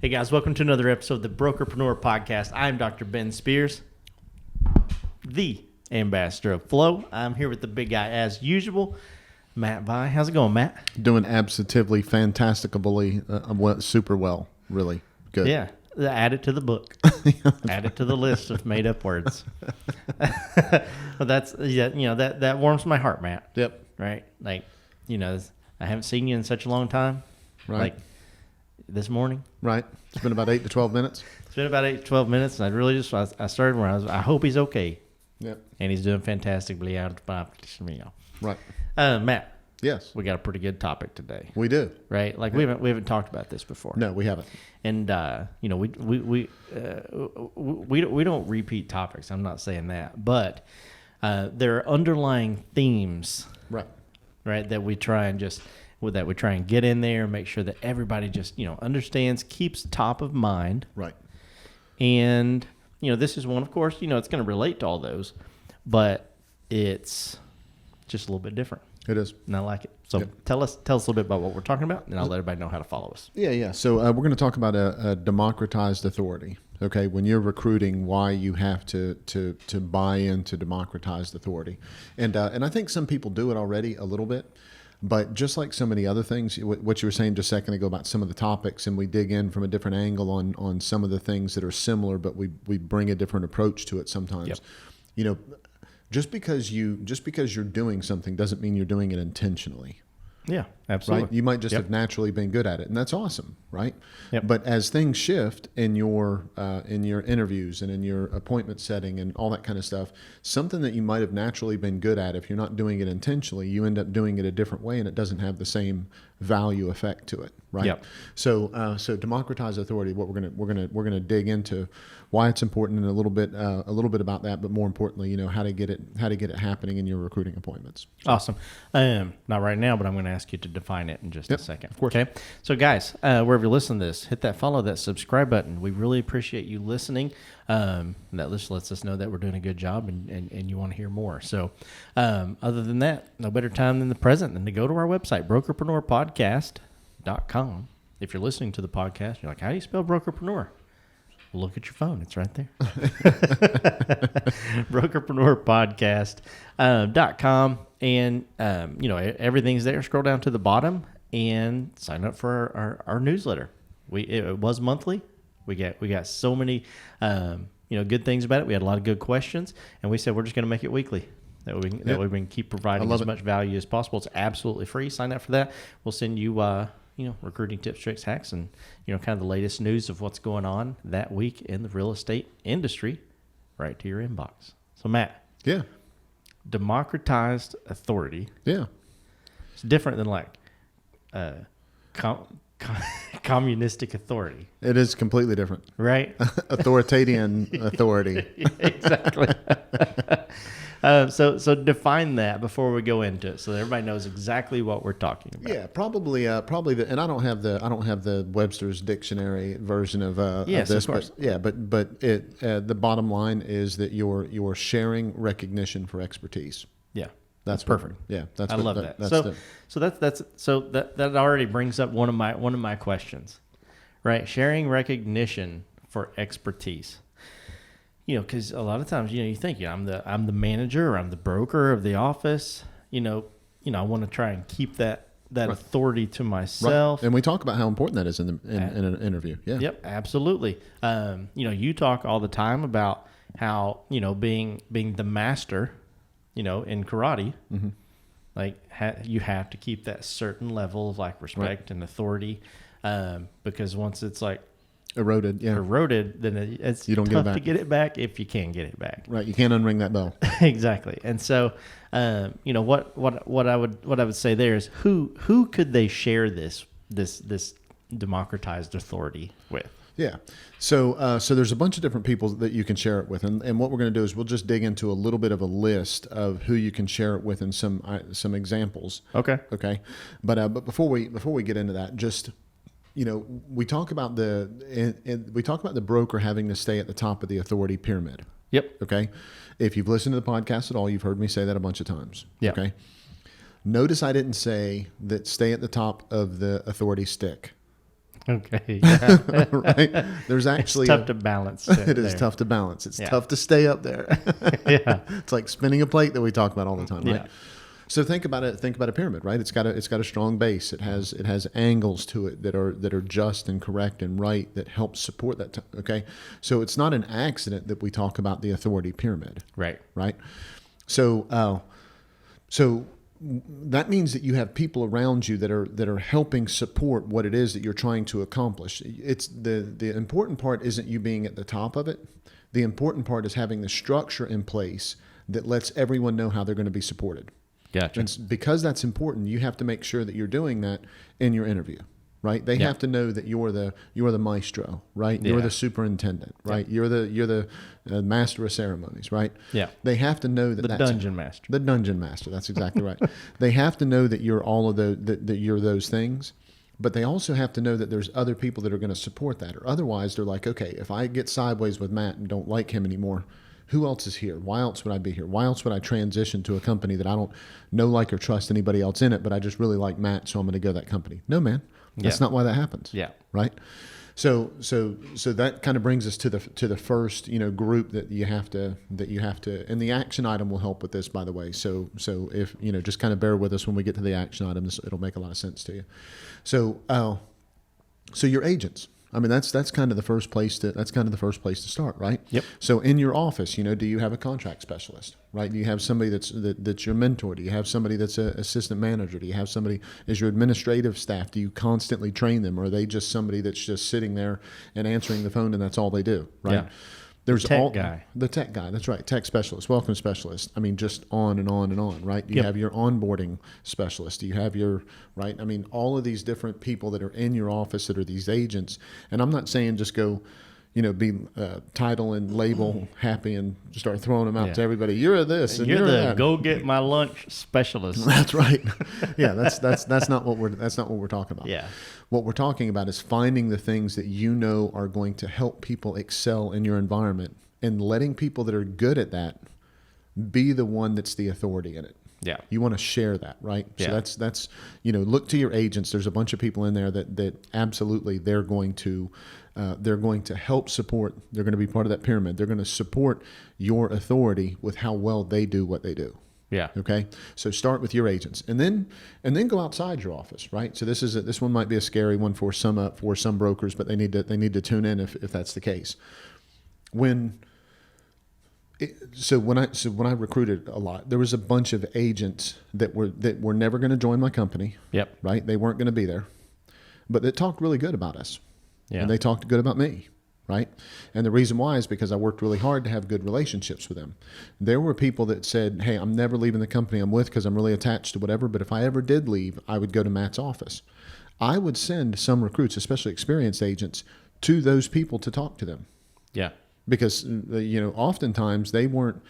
Hey guys, welcome to another episode of the Brokerpreneur podcast. I'm Dr. Ben Spears, the ambassador of Flow. I'm here with the big guy as usual, Matt Vi. How's it going, Matt? Doing absolutely fantastically, super well, really good. Yeah, add it to the book. Add it to the list of made up words. But that warms my heart, Matt. Yep. Right? Like, I haven't seen you in such a long time. Right. Like this morning. Right. It's been about 8 to 12 minutes. It's been about 8 to 12 minutes, and I started where I hope he's okay. Yep. And he's doing fantastically out of me. Right. Matt. Yes. We got a pretty good topic today. We do. Right? Like we haven't talked about this before. No, we haven't. And we don't repeat topics. I'm not saying that, but there are underlying themes. Right, that we try and get in there and make sure that everybody just, understands, keeps top of mind. Right. And, this is one, of course, it's going to relate to all those, but it's just a little bit different. It is. And I like it. So tell us a little bit about what we're talking about, and I'll let everybody know how to follow us. Yeah. So we're going to talk about a democratized authority. Okay, when you're recruiting, why you have to buy into democratized authority, and I think some people do it already a little bit, but just like so many other things, what you were saying just a second ago about some of the topics, and we dig in from a different angle on some of the things that are similar, but we bring a different approach to it sometimes. Yep. Just because you're doing something doesn't mean you're doing it intentionally. Yeah, absolutely. Right? You might just have naturally been good at it, and that's awesome, right? Yep. But as things shift in your interviews and in your appointment setting and all that kind of stuff, something that you might have naturally been good at, if you're not doing it intentionally, you end up doing it a different way, and it doesn't have the same value effect to it, right? Yep. So democratized authority. What we're gonna dig into why it's important and a little bit about that, but more importantly, how to get it happening in your recruiting appointments. Awesome. Not right now, but I'm going to ask you to define it in just a second. Of course. Okay. So guys, wherever you're listening to this, hit that follow, that subscribe button. We really appreciate you listening. That lets us know that we're doing a good job and you want to hear more. So other than that, no better time than the present than to go to our website, brokerpreneurpodcast.com. If you're listening to the podcast, you're like, how do you spell brokerpreneur? Look at your phone. It's right there. brokerpreneurpodcast.com. And, everything's there. Scroll down to the bottom and sign up for our newsletter. It was monthly. We got so many, good things about it. We had a lot of good questions, and we said we're just going to make it weekly. That we can keep providing as much value as possible. It's absolutely free. Sign up for that. We'll send you, recruiting tips, tricks, hacks, and, kind of the latest news of what's going on that week in the real estate industry right to your inbox. So, Matt. Yeah. Democratized authority. Yeah. It's different than like communistic authority. It is completely different. Right? Authoritarian authority. Exactly. So define that before we go into it, so that everybody knows exactly what we're talking about. Yeah, probably and I don't have the Webster's dictionary version of yes, this, of course. but the bottom line is that you're sharing recognition for expertise. Yeah, that's perfect. I love that. So that already brings up one of my questions, right? Sharing recognition for expertise. Because a lot of times, you think, I'm the manager or I'm the broker of the office. I want to try and keep that right. authority to myself. Right. And we talk about how important that is in an interview. Yeah. Yep, absolutely. You talk all the time about how, being the master, in karate, mm-hmm. like you have to keep that certain level of like respect and authority, because once it's like eroded, then it's you don't tough get it back. to get it back if you can get it back. Right, you can't unring that bell. Exactly. And so, what I would say there is who could they share this democratized authority with? Yeah. So there's a bunch of different people that you can share it with, and what we're going to do is we'll just dig into a little bit of a list of who you can share it with and some examples. Okay. But before we get into that, just we talk about the broker having to stay at the top of the authority pyramid. Yep. Okay. If you've listened to the podcast at all, you've heard me say that a bunch of times. Yeah. Okay. Notice I didn't say that stay at the top of the authority stick. Okay. Yeah. Right? There's actually It's tough to balance. it is tough to balance. It's tough to stay up there. Yeah. It's like spinning a plate that we talk about all the time, right? Yeah. So think about it. Think about a pyramid, right? It's got a strong base. It has angles to it that are just and correct and right that help support that. Okay, so it's not an accident that we talk about the authority pyramid, Right. right? So so that means that you have people around you that are helping support what it is that you're trying to accomplish. It's the important part isn't you being at the top of it. The important part is having the structure in place that lets everyone know how they're going to be supported. Gotcha. And because that's important, you have to make sure that you're doing that in your interview, right? They have to know that you're the maestro, right? You're the superintendent, right? You're the master of ceremonies, right? Yeah. They have to know that The dungeon master. The dungeon master. That's exactly right. They have to know that you're all of that you're those things, but they also have to know that there's other people that are going to support that. Or otherwise, they're like, okay, if I get sideways with Matt and don't like him anymore, who else is here? Why else would I be here? Why else would I transition to a company that I don't know, like, or trust anybody else in it, but I just really like Matt, so I'm going to go to that company? No, man. That's not why that happens. Yeah. Right. So that kind of brings us to the first group that you have to and the action item will help with this, by the way. So if just kind of bear with us when we get to the action items, it'll make a lot of sense to you. So your agents. I mean, that's kind of the first place to start, right? Yep. So in your office, do you have a contract specialist, right? Do you have somebody that's your mentor? Do you have somebody that's an assistant manager? Do you have somebody as your administrative staff? Do you constantly train them, or are they just somebody that's just sitting there and answering the phone and that's all they do, right? Yeah. There's The tech guy. That's right. Tech specialist, welcome specialist. I mean, just on and on and on, right? You have your onboarding specialist. You have your, right? I mean, all of these different people that are in your office that are these agents. And I'm not saying just go, be title and label happy and start throwing them out to everybody. You're this and you're the that. go get my lunch specialist. That's right. Yeah, that's not what we're talking about. Yeah. What we're talking about is finding the things that are going to help people excel in your environment and letting people that are good at that be the one that's the authority in it. Yeah. You want to share that, right? Yeah. So that's look to your agents. There's a bunch of people in there that absolutely they're going to help support. They're going to be part of that pyramid. They're going to support your authority with how well they do what they do. Yeah. Okay. So start with your agents, and then go outside your office, right? So this one might be a scary one for some brokers, but they need to tune in if that's the case. When I recruited a lot, there was a bunch of agents that were never going to join my company. Yep. Right. They weren't going to be there, but they talked really good about us. Yeah. And they talked good about me. Right. And the reason why is because I worked really hard to have good relationships with them. There were people that said, hey, I'm never leaving the company I'm with because I'm really attached to whatever. But if I ever did leave, I would go to Matt's office. I would send some recruits, especially experienced agents, to those people to talk to them. Yeah. Because, oftentimes they weren't,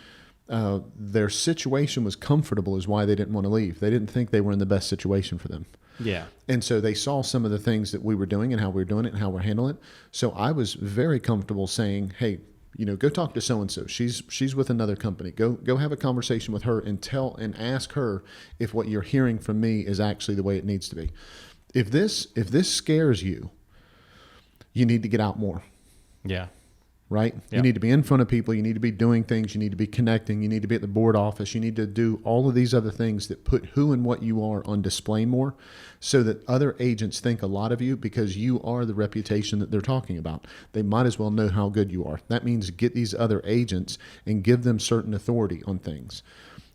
their situation was comfortable is why they didn't want to leave. They didn't think they were in the best situation for them. Yeah. And so they saw some of the things that we were doing and how we were doing it and how we're handling it. So I was very comfortable saying, hey, go talk to so-and-so. She's with another company. Go have a conversation with her and ask her if what you're hearing from me is actually the way it needs to be. If this scares you, you need to get out more. Yeah. Right? Yeah. You need to be in front of people. You need to be doing things. You need to be connecting. You need to be at the board office. You need to do all of these other things that put who and what you are on display more so that other agents think a lot of you because you are the reputation that they're talking about. They might as well know how good you are. That means get these other agents and give them certain authority on things.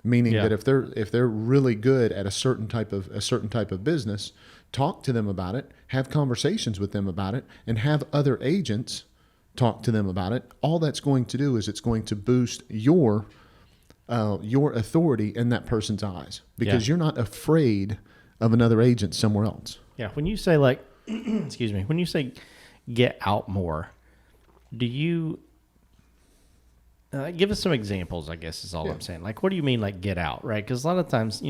Meaning that if they're really good at a certain type of business, talk to them about it, have conversations with them about it, and have other agents talk to them about it. All that's going to do is it's going to boost your authority in that person's eyes because you're not afraid of another agent somewhere else. Yeah. When you say excuse me, when you say get out more, do you give us some examples? I guess is all I'm saying. Like, what do you mean, like get out, right? Because a lot of times,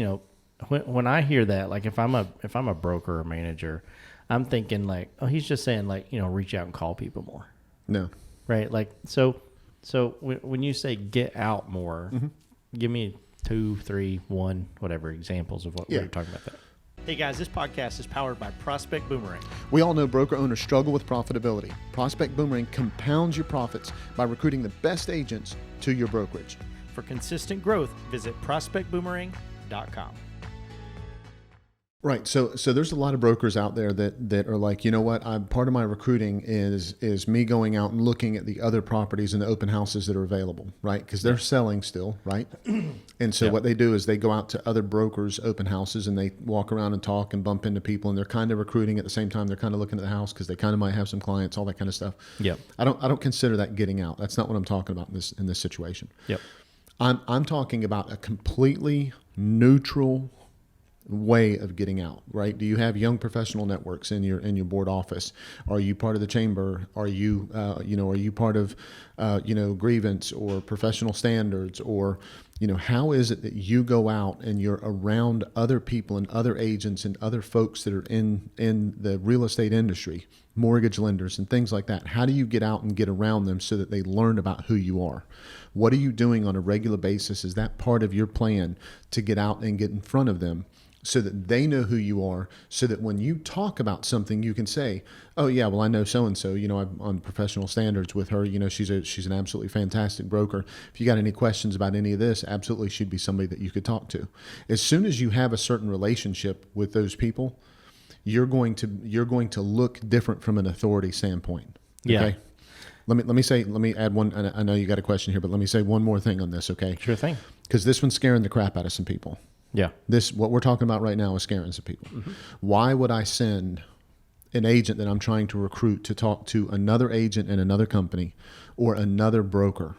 when I hear that, like if I'm a broker or manager, I'm thinking like, oh, he's just saying like, reach out and call people more. No. Right. Like, so when you say get out more, give me 2, 3, 1, whatever examples of what we're talking about there. Hey guys, this podcast is powered by Prospect Boomerang. We all know broker owners struggle with profitability. Prospect Boomerang compounds your profits by recruiting the best agents to your brokerage. For consistent growth, visit prospectboomerang.com. Right. So there's a lot of brokers out there that are like, you know what, part of my recruiting is me going out and looking at the other properties and the open houses that are available, right? Because they're selling still, right? And so what they do is they go out to other brokers' open houses and they walk around and talk and bump into people, and they're kind of recruiting at the same time. They're kind of looking at the house because they kind of might have some clients, all that kind of stuff. Yep. I don't consider that getting out. That's not what I'm talking about in this situation. Yep. I'm talking about a completely neutral way of getting out, right? Do you have young professional networks in your board office? Are you part of the chamber? Are you are you part of grievance or professional standards? Or how is it that you go out and you're around other people and other agents and other folks that are in the real estate industry, mortgage lenders and things like that? How do you get out and get around them so that they learn about who you are? What are you doing on a regular basis? Is that part of your plan to get out and get in front of them so that they know who you are, so that when you talk about something, you can say, oh yeah, well, I know so-and-so, I'm on professional standards with her. She's an absolutely fantastic broker. If you got any questions about any of this, absolutely she'd be somebody that you could talk to. As soon as you have a certain relationship with those people, you're going to look different from an authority standpoint. Okay? Yeah. Let me add one. I know you got a question here, but let me say one more thing on this. Okay. Sure thing. Because this one's scaring the crap out of some people. Yeah. What we're talking about right now is scaring some people. Mm-hmm. Why would I send an agent that I'm trying to recruit to talk to another agent in another company or another broker?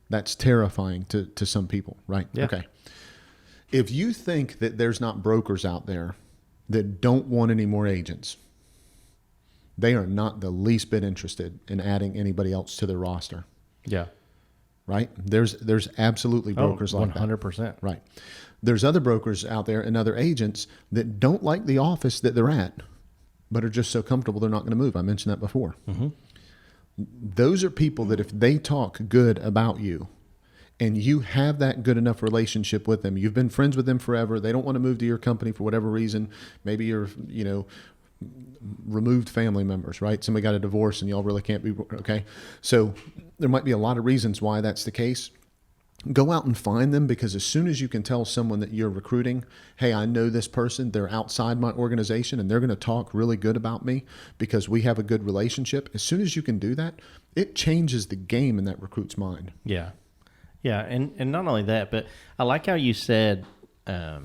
That's terrifying to some people, right? Yeah. Okay. If you think that there's not brokers out there that don't want any more agents, they are not the least bit interested in adding anybody else to their roster. Yeah. Right? There's absolutely brokers like 100%. that. Right. There's other brokers out there and other agents that don't like the office that they're at, but are just so comfortable they're not going to move. I mentioned that before. Mm-hmm. Those are people that if they talk good about you and you have that good enough relationship with them, you've been friends with them forever, they don't want to move to your company for whatever reason. Maybe you're, removed family members, right? Somebody got a divorce and y'all really can't be, okay? So there might be a lot of reasons why that's the case. Go out and find them, because as soon as you can tell someone that you're recruiting, hey, I know this person, they're outside my organization and they're going to talk really good about me because we have a good relationship. As soon as you can do that, it changes the game in that recruit's mind. Yeah. Yeah. And not only that, but I like how you said, it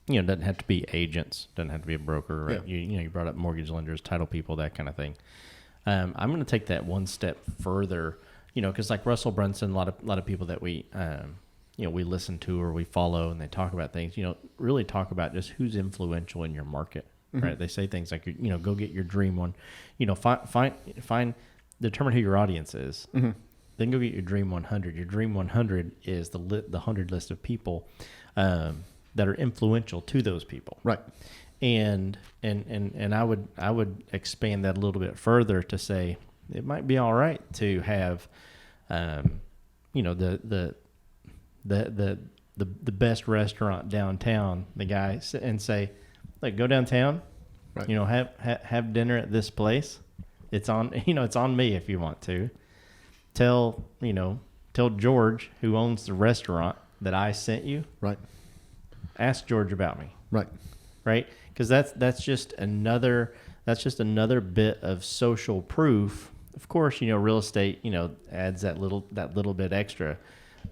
doesn't have to be agents, doesn't have to be a broker, right? Yeah. You brought up mortgage lenders, title people, that kind of thing. I'm going to take that one step further, because like Russell Brunson, a lot of people that we listen to or we follow, and they talk about things, really talk about just who's influential in your market, mm-hmm. right? They say things like, go get your dream one, determine who your audience is, mm-hmm. then go get your dream 100. Your dream 100 is the 100 list of people, that are influential to those people. Right. And I would expand that a little bit further to say it might be all right to have, the best restaurant downtown, the guy and say, like, go downtown, right. Have dinner at this place. It's on me if you want to. Tell George, who owns the restaurant, that I sent you. Right. Ask George about me. Right. Right. Because that's just another bit of social proof. Of course, real estate, adds that little bit extra,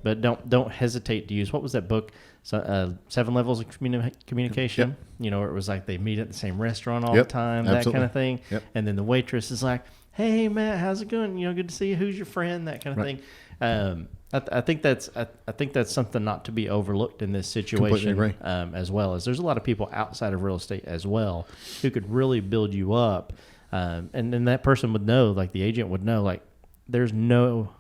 but don't hesitate to use, what was that book? 7 Levels of Communication. Yep. Where it was like they meet at the same restaurant all yep. the time, Absolutely. that kind of thing. Yep. And then the waitress is like, hey Matt, how's it going? Good to see you. Who's your friend? That kind of right. thing. I think that's something not to be overlooked in this situation, as well as there's a lot of people outside of real estate as well who could really build you up, and then that person would know, like the agent would know, like there's no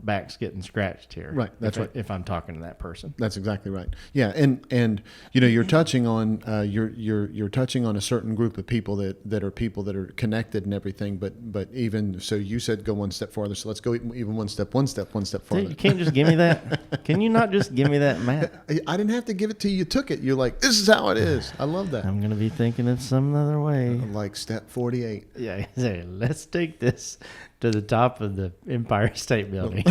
back's getting scratched here. Right. That's right. If I'm talking to that person. That's exactly right. Yeah, and you're touching on you're touching on a certain group of people that are connected and everything. But even so, you said go one step farther. So let's go even one step farther. You can't just give me that. Can you not just give me that, Matt? I didn't have to give it to you. You took it. You're like, this is how it is. I love that. I'm gonna be thinking it some other way. Like step 48. Yeah. Let's take this to the top of the Empire State Building.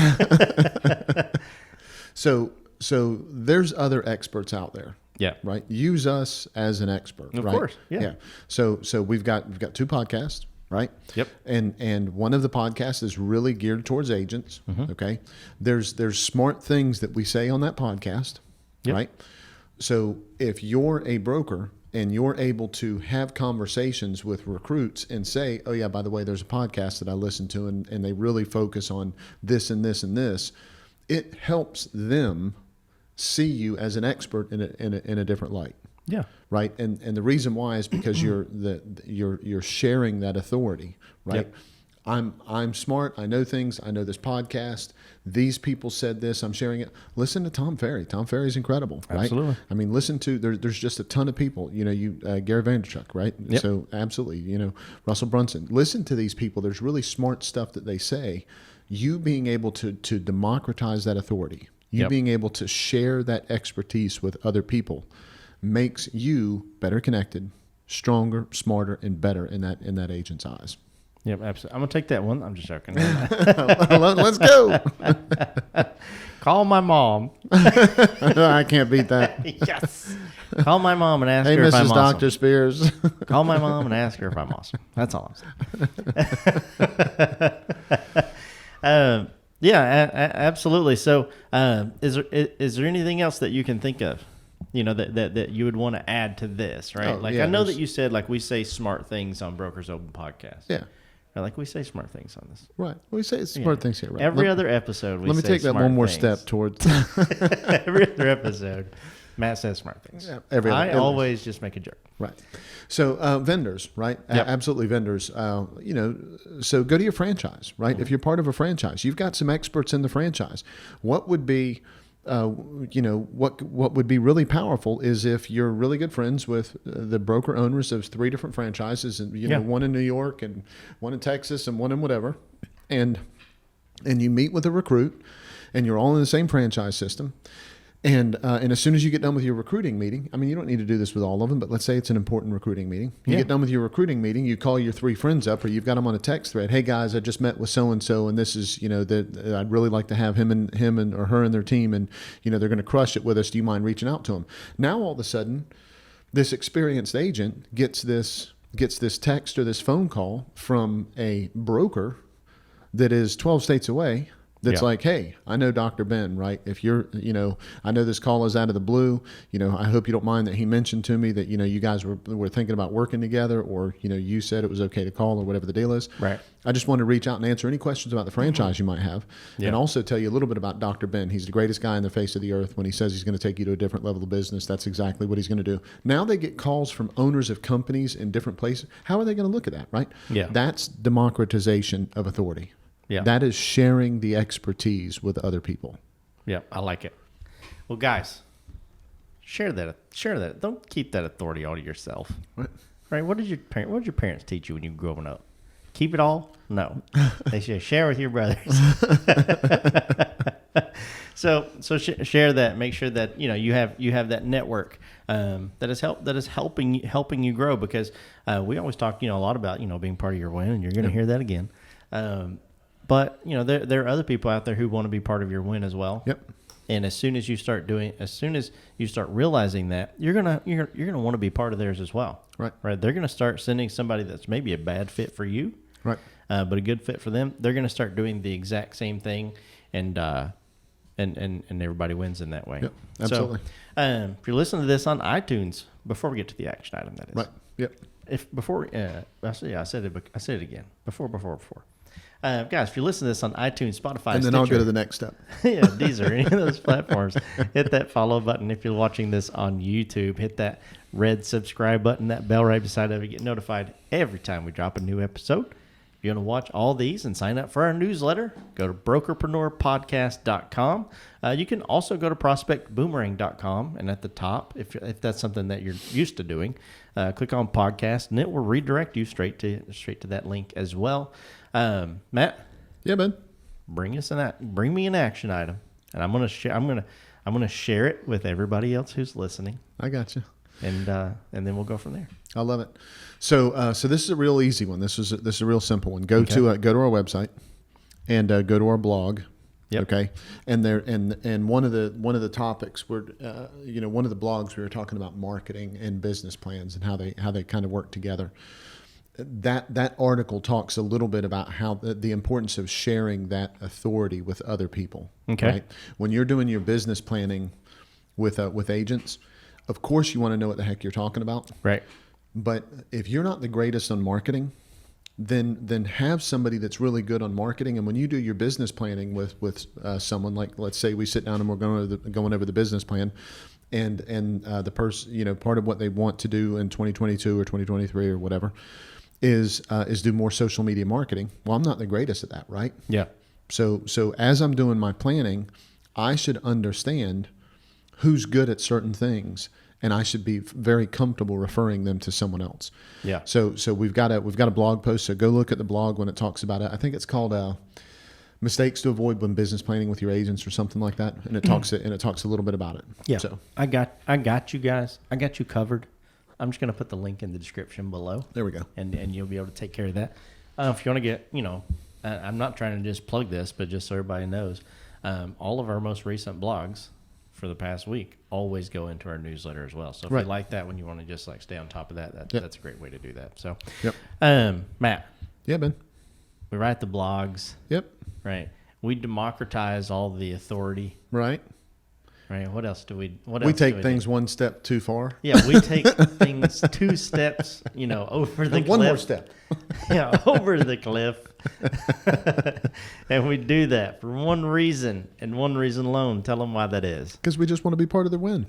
So there's other experts out there. Yeah. Right. Use us as an expert. Of right? course. Yeah. So we've got 2 podcasts. Right. Yep. And one of the podcasts is really geared towards agents. Mm-hmm. Okay. There's smart things that we say on that podcast. Yep. Right. So if you're a broker and you're able to have conversations with recruits and say, oh yeah, by the way, there's a podcast that I listen to and they really focus on this and this and this, it helps them see you as an expert in a different light. Yeah. Right. And the reason why is because you're sharing that authority. Right. Yep. I'm smart. I know things. I know this podcast. These people said this. I'm sharing it. Listen to Tom Ferry. Tom Ferry's incredible. Right. Absolutely. I mean, listen to there's just a ton of people. Gary Vaynerchuk. Right. Yep. So absolutely. Russell Brunson. Listen to these people. There's really smart stuff that they say. You being able to democratize that authority. You being able to share that expertise with other people makes you better connected, stronger, smarter, and better in that agent's eyes. Yep, absolutely. I'm gonna take that one. I'm just joking. Let's go. Call my mom. I can't beat that. Yes. Call my mom and ask hey, her if I'm Mrs. awesome. Dr. Spears. Call my mom and ask her if I'm awesome. That's all I'm saying. Absolutely. So, is there anything else that you can think of? That you would want to add to this, right? I know that you said we say smart things on Brokers Open podcast. Yeah. We say smart things on this. Right. We say smart things here, right? Every other episode, let me take that one more step towards. Every other episode, Matt says smart things. Yeah, I always just make a joke. Right. So vendors, right? Yep. Absolutely vendors. So go to your franchise, right? Mm-hmm. If you're part of a franchise, you've got some experts in the franchise. What would be what would be really powerful is if you're really good friends with the broker owners of 3 different franchises, and one in New York and one in Texas and one in whatever, and you meet with a recruit, and you're all in the same franchise system. And as soon as you get done with your recruiting meeting, I mean, you don't need to do this with all of them, but let's say it's an important recruiting meeting. You get done with your recruiting meeting, you call your 3 friends up, or you've got them on a text thread. Hey guys, I just met with so and so, and this is that I'd really like to have him and or her and their team, and they're going to crush it with us. Do you mind reaching out to them? Now all of a sudden, this experienced agent gets this text or this phone call from a broker that is 12 states away. That's like, hey, I know Dr. Ben, right? If you're, I know this call is out of the blue. I hope you don't mind that he mentioned to me that, you guys were thinking about working together, or, you said it was okay to call, or whatever the deal is. Right. I just want to reach out and answer any questions about the franchise you might have, and also tell you a little bit about Dr. Ben. He's the greatest guy on the face of the earth. When he says he's going to take you to a different level of business, that's exactly what he's going to do. Now they get calls from owners of companies in different places. How are they going to look at that, right? Yeah. That's democratization of authority. Yeah. That is sharing the expertise with other people. Yeah, I like it. Well, guys, share that. Don't keep that authority all to yourself. What? Right? What did your parents teach you when you were growing up? Keep it all? No. They should share with your brothers. So share that. Make sure that you have that network that is helping you grow, because we always talk a lot about being part of your win, and you're going to hear that again. But there are other people out there who want to be part of your win as well. Yep. And as soon as you start realizing that, you're gonna want to be part of theirs as well. Right. Right. They're gonna start sending somebody that's maybe a bad fit for you. Right. But a good fit for them. They're gonna start doing the exact same thing, and everybody wins in that way. Yep. Absolutely. So, if you're listening to this on iTunes, before we get to the action item, that is. Right. Yep. I said it again. Before. Guys, if you listen to this on iTunes, Spotify, and then Stitcher, I'll go to the next step. Yeah, these are any of those platforms. Hit that follow button. If you're watching this on YouTube, hit that red subscribe button, that bell right beside it. Get notified every time we drop a new episode. If you want to watch all these and sign up for our newsletter, go to brokerpreneurpodcast.com. You can also go to prospectboomerang.com, and at the top, if that's something that you're used to doing, click on podcast, and it will redirect you straight to that link as well. Matt, Yeah, man. bring me an action item, and I'm gonna share it with everybody else who's listening, I got you. and then we'll go from there. I love it. So this is a real easy one. This is a real simple one. Go to our website and go to our blog. Yep. Okay. And one of the topics were one of the blogs we were talking about marketing and business plans and how they kind of work together. That article talks a little bit about how the importance of sharing that authority with other people. Okay. Right? When you're doing your business planning with agents, of course you want to know what the heck you're talking about. Right. But if you're not the greatest on marketing, then have somebody that's really good on marketing. And when you do your business planning with someone, like let's say we sit down and we're going over the business plan, and the person, part of what they want to do in 2022 or 2023 or whatever is do more social media marketing. Well, I'm not the greatest at that, right? Yeah. So as I'm doing my planning, I should understand who's good at certain things, and I should be very comfortable referring them to someone else. Yeah. So we've got a blog post. So go look at the blog when it talks about it. I think it's called mistakes to avoid when business planning with your agents or something like that, and it talks a little bit about it. Yeah. So I got you guys. I got you covered. I'm just going to put the link in the description below. there we go. And you'll be able to take care of that. If you want to get, I'm not trying to just plug this, but just so everybody knows, all of our most recent blogs for the past week always go into our newsletter as well. So if Right. you like that, when you want to just stay on top of that, Yep. that's a great way to do that. So, Yep. Matt, Yeah, man. we write the blogs, Yep. right? We democratize all the authority, Right. right? What else do we? We take things one step too far. Yeah, we take things 2 steps, over the cliff. One more step. Yeah, over the cliff. And we do that for one reason and one reason alone. Tell them why that is. Because we just want to be part of the win.